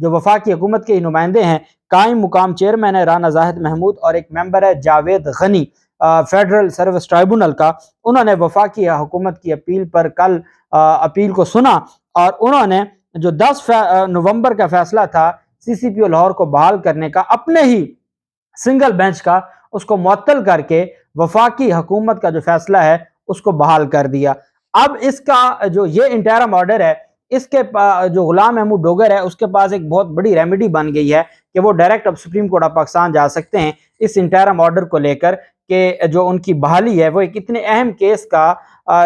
جو وفاقی حکومت کے نمائندے ہیں، قائم مقام چیئرمین ہے رانا زاہد محمود اور ایک ممبر ہے جاوید غنی فیڈرل سروس ٹرائبونل کا، انہوں نے وفاقی حکومت کی اپیل پر کل اپیل کو سنا اور انہوں نے جو 10 نومبر کا فیصلہ تھا سی سی پی او لاہور کو بحال کرنے کا، اپنے ہی سنگل بینچ کا، اس کو معطل کر کے وفاقی حکومت کا جو فیصلہ ہے اس کو بحال کر دیا۔ اب اس کا جو یہ انٹرم آرڈر ہے، اس کے جو غلام محمود ڈوگر ہے اس کے پاس ایک بہت بڑی ریمیڈی بن گئی ہے کہ وہ ڈائریکٹ اب سپریم کورٹ آف پاکستان جا سکتے ہیں اس انٹرم آرڈر کو لے کر کہ جو ان کی بحالی ہے وہ ایک اتنے اہم کیس کا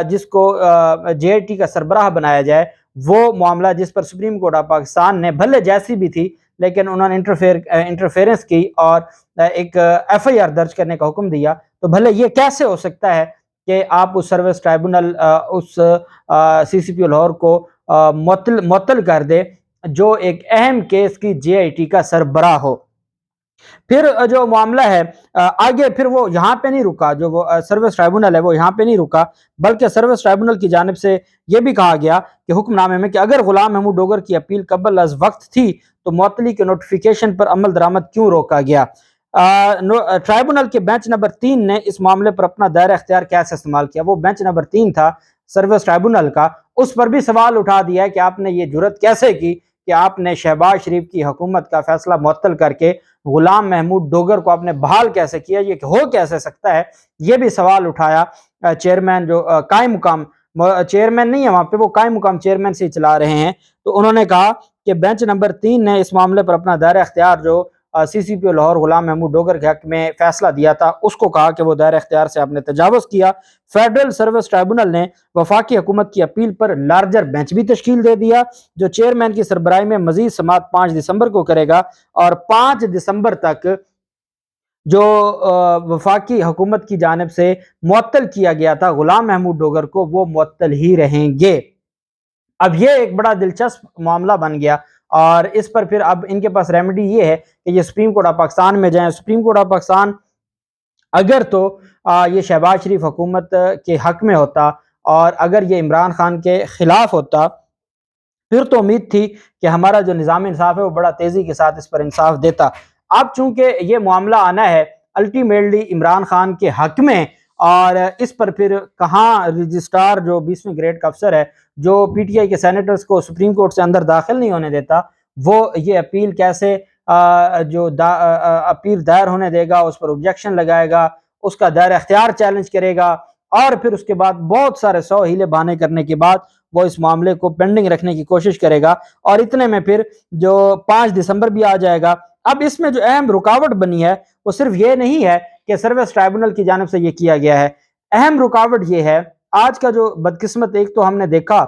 جس کو جے آئی ٹی کا سربراہ بنایا جائے، وہ معاملہ جس پر سپریم کورٹ آف پاکستان نے بھلے جیسی بھی تھی لیکن انہوں نے انٹرفیئرنس کی اور ایک ایف آئی آر درج کرنے کا حکم دیا، تو بھلے یہ کیسے ہو سکتا ہے کہ آپ اس سروس ٹرائبونل اس سی سی پی او لاہور کو معطل کر دے جو ایک اہم کیس کی جے آئی ٹی کا سربراہ ہو۔ پھر جو معاملہ ہے آگے پھر وہ یہاں پہ نہیں رکا، جو وہ سروس ٹرائبونل ہے وہ یہاں پہ نہیں رکا، بلکہ سروس ٹرائبونل کی جانب سے یہ بھی کہا گیا کہ حکم نامے میں کہ اگر غلام محمود ڈوگر کی اپیل قبل از وقت تھی تو معطلی کے نوٹیفیکیشن پر عمل درآمد کیوں روکا گیا۔ ٹرائبونل کے بینچ نمبر 3 نے اس معاملے پر اپنا دائرہ اختیار کیسے استعمال کیا، وہ بینچ نمبر 3 تھا سروس ٹرائبونل کا، اس پر بھی سوال اٹھا دیا ہے کہ آپ نے یہ جرت کیسے کی کہ آپ نے شہباز شریف کی حکومت کا فیصلہ معطل کر کے غلام محمود ڈوگر کو آپ نے بحال کیسے کیا، یہ ہو کیسے سکتا ہے، یہ بھی سوال اٹھایا چیئرمین جو قائم مقام چیئرمین نہیں ہے وہاں پہ، وہ قائم مقام چیئرمین سے چلا رہے ہیں، تو انہوں نے کہا کہ بینچ نمبر 3 نے اس معاملے پر اپنا دائرہ اختیار جو سی سی پی او لاہور غلام محمود ڈوگر کے حق میں فیصلہ دیا تھا اس کو کہا کہ وہ دائرہ اختیار سے آپ نے تجاوز کیا۔ فیڈرل سروس ٹرائبونل نے وفاقی حکومت کی اپیل پر لارجر بینچ بھی تشکیل دے دیا جو چیئرمین کی سربراہی میں مزید سماعت 5 دسمبر کو کرے گا، اور 5 دسمبر تک جو وفاقی حکومت کی جانب سے معطل کیا گیا تھا غلام محمود ڈوگر کو، وہ معطل ہی رہیں گے۔ اب یہ ایک بڑا دلچسپ معاملہ بن گیا اور اس پر پھر اب ان کے پاس ریمیڈی یہ ہے کہ یہ سپریم کورٹ آف پاکستان میں جائیں۔ سپریم کورٹ آف پاکستان اگر تو یہ شہباز شریف حکومت کے حق میں ہوتا اور اگر یہ عمران خان کے خلاف ہوتا، پھر تو امید تھی کہ ہمارا جو نظام انصاف ہے وہ بڑا تیزی کے ساتھ اس پر انصاف دیتا۔ اب چونکہ یہ معاملہ آنا ہے الٹیمیٹلی عمران خان کے حق میں، اور اس پر پھر کہاں رجسٹرار جو 20ویں گریڈ کا افسر ہے جو پی ٹی آئی کے سینیٹرز کو سپریم کورٹ سے اندر داخل نہیں ہونے دیتا، وہ یہ اپیل کیسے جو اپیل دائر ہونے دے گا، اس پر اوبجیکشن لگائے گا، اس کا دائرہ اختیار چیلنج کرے گا، اور پھر اس کے بعد بہت سارے 100 ہیلے بہانے کرنے کے بعد وہ اس معاملے کو پینڈنگ رکھنے کی کوشش کرے گا، اور اتنے میں پھر جو 5 دسمبر بھی آ جائے گا۔ اب اس میں جو اہم رکاوٹ بنی ہے وہ صرف یہ نہیں ہے کہ سروس ٹرائبونل کی جانب سے یہ کیا گیا ہے، اہم رکاوٹ یہ ہے آج کا جو بدقسمت، ایک تو ہم نے دیکھا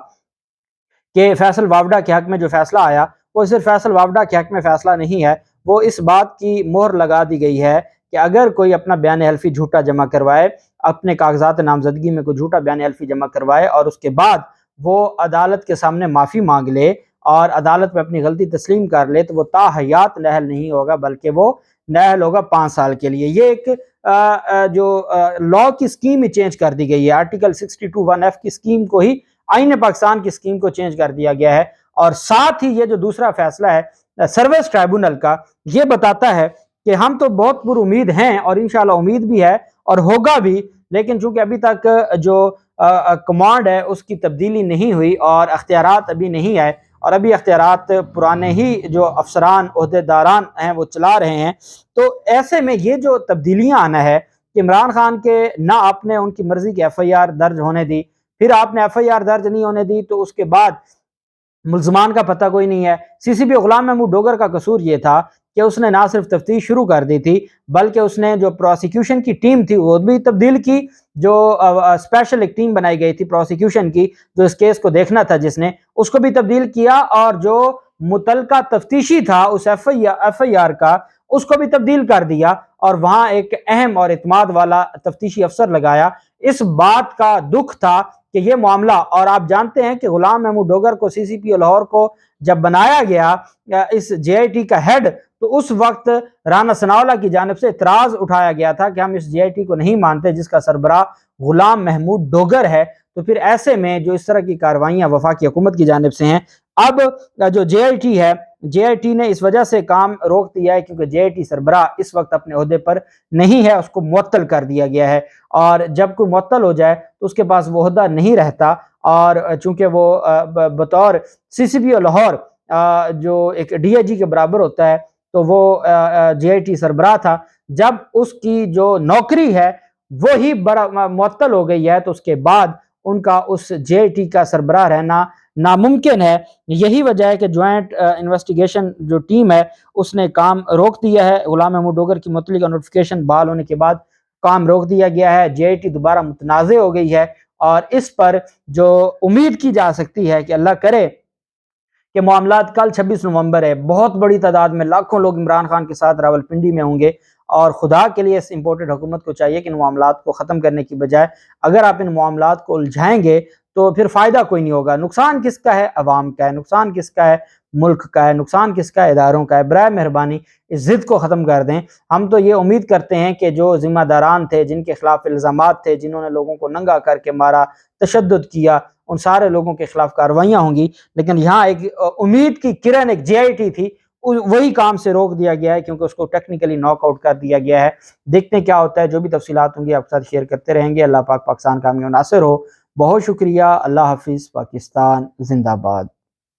کہ فیصل وابڈا کے حق میں جو فیصلہ آیا وہ صرف فیصل وابڈا کے حق میں فیصلہ نہیں ہے، وہ اس بات کی مہر لگا دی گئی ہے کہ اگر کوئی اپنا بیان حلفی جھوٹا جمع کروائے، اپنے کاغذات نامزدگی میں کوئی جھوٹا بیان حلفی جمع کروائے اور اس کے بعد وہ عدالت کے سامنے معافی مانگ لے اور عدالت میں اپنی غلطی تسلیم کر لے، تو وہ تا حیات نااہل نہیں ہوگا بلکہ وہ نااہل ہوگا 5 سال کے لیے۔ یہ ایک جو لاء کی سکیم ہی چینج کر دی گئی ہے، آرٹیکل 62(1)(f) کی سکیم کو ہی، آئین پاکستان کی سکیم کو چینج کر دیا گیا ہے، اور ساتھ ہی یہ جو دوسرا فیصلہ ہے سروس ٹرائبونل کا، یہ بتاتا ہے کہ ہم تو بہت پر امید ہیں اور انشاءاللہ امید بھی ہے اور ہوگا بھی، لیکن چونکہ ابھی تک جو کمانڈ ہے اس کی تبدیلی نہیں ہوئی اور اختیارات ابھی نہیں آئے، اور ابھی اختیارات پرانے ہی جو افسران عہدیداران ہیں وہ چلا رہے ہیں، تو ایسے میں یہ جو تبدیلیاں آنا ہے کہ عمران خان کے نہ آپ نے ان کی مرضی کی ایف آئی آر درج ہونے دی، پھر آپ نے ایف آئی آر درج نہیں ہونے دی تو اس کے بعد ملزمان کا پتہ کوئی نہیں ہے۔ سی سی پی غلام محمود ڈوگر کا قصور یہ تھا کہ اس نے نہ صرف تفتیش شروع کر دی تھی بلکہ اس نے جو پروسیکیوشن کی ٹیم تھی وہ بھی تبدیل کی، جو اسپیشل ایک ٹیم بنائی گئی تھی پروسیکیوشن کی جو اس کیس کو دیکھنا تھا جس نے، اس کو بھی تبدیل کیا، اور جو متعلقہ تفتیشی تھا اس ایف آئی آر کا اس کو بھی تبدیل کر دیا، اور وہاں ایک اہم اور اعتماد والا تفتیشی افسر لگایا۔ اس بات کا دکھ تھا کہ یہ معاملہ، اور آپ جانتے ہیں کہ غلام محمود ڈوگر کو سی سی پی او لاہور کو جب بنایا گیا اس جے آئی ٹی کا ہیڈ، تو اس وقت رانا ثناءاللہ کی جانب سے اعتراض اٹھایا گیا تھا کہ ہم اس جے آئی ٹی کو نہیں مانتے جس کا سربراہ غلام محمود ڈوگر ہے۔ تو پھر ایسے میں جو اس طرح کی کاروائیاں وفاقی حکومت کی جانب سے ہیں، اب جو جے آئی ٹی ہے JIT نے اس وجہ سے کام روک دیا ہے کیونکہ JIT سربراہ اس وقت اپنے عہدے پر نہیں ہے، اس کو معطل کر دیا گیا ہے، اور جب کوئی معطل ہو جائے تو اس کے پاس وہ عہدہ نہیں رہتا، اور چونکہ وہ بطور CCPO لاہور جو ایک DIG کے برابر ہوتا ہے، تو وہ JIT سربراہ تھا، جب اس کی جو نوکری ہے وہی معطل ہو گئی ہے تو اس کے بعد ان کا اس JIT کا سربراہ رہنا ناممکن ہے۔ یہی وجہ ہے کہ جوائنٹ انویسٹیگیشن جو ٹیم ہے اس نے کام روک دیا ہے۔ غلام محمود ڈوگر کی معطلی کا نوٹیفیکیشن بحال ہونے کے بعد کام روک دیا گیا ہے، JIT دوبارہ متنازع ہو گئی ہے، اور اس پر جو امید کی جا سکتی ہے کہ اللہ کرے کہ معاملات کل 26 نومبر ہے، بہت بڑی تعداد میں لاکھوں لوگ عمران خان کے ساتھ راولپنڈی میں ہوں گے، اور خدا کے لیے اس امپورٹڈ حکومت کو چاہیے کہ ان معاملات کو ختم کرنے کی بجائے اگر آپ ان معاملات کو الجھائیں گے تو پھر فائدہ کوئی نہیں ہوگا۔ نقصان کس کا ہے؟ عوام کا ہے، نقصان کس کا ہے؟ ملک کا ہے، نقصان کس کا ہے؟ اداروں کا ہے۔ برائے مہربانی اس ضد کو ختم کر دیں۔ ہم تو یہ امید کرتے ہیں کہ جو ذمہ داران تھے، جن کے خلاف الزامات تھے، جنہوں نے لوگوں کو ننگا کر کے مارا، تشدد کیا، ان سارے لوگوں کے خلاف کارروائیاں ہوں گی، لیکن یہاں ایک امید کی کرن ایک JIT تھی، وہی کام سے روک دیا گیا ہے کیونکہ اس کو ٹیکنیکلی ناک آؤٹ کر دیا گیا ہے۔ دیکھتے ہیں کیا ہوتا ہے، جو بھی تفصیلات ہوں گی آپ کے ساتھ شیئر کرتے رہیں گے۔ اللہ پاک پاکستان کامیاب ناصر ہو۔ بہت شکریہ۔ اللہ حافظ۔ پاکستان زندہ باد۔